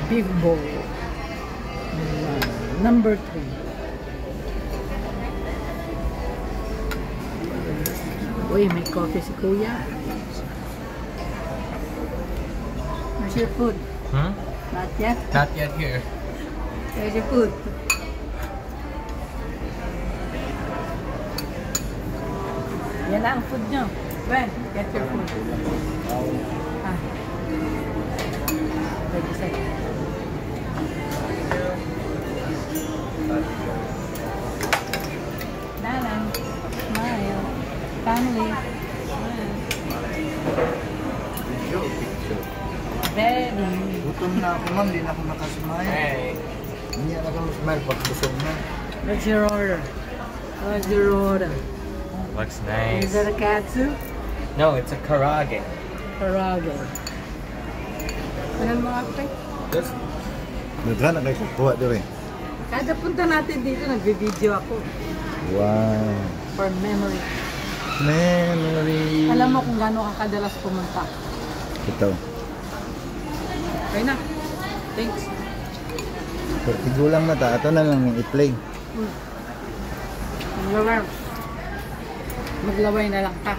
beef bowl. Number 3. Uy, may coffee si Kuya. Where's your food? Not yet? Not yet here. Where's your food? Yan na ang food nyo. Ben, get your food. Ah. Wait a second. Nalang. Smile. Family. Smile. Very. Gutom na ako, ma'am. Hindi na ako nakasmile. Hey. Hindi na ako smile pag busog na. What's your order? What's your order? Looks nice. Is that a katsu? No, it's a karage. Karage. Ano mo ate? This Naghan na kayo kuha doon. Kada punta natin dito, nagbe-video ako. Wow. For memory. Memory. Alam mo kung gaano ka kadalas pumunta. Ito. Okay na. Thanks. Pero tigulang na ta. Ito na lang yung i-play. Maglaway na lang ka.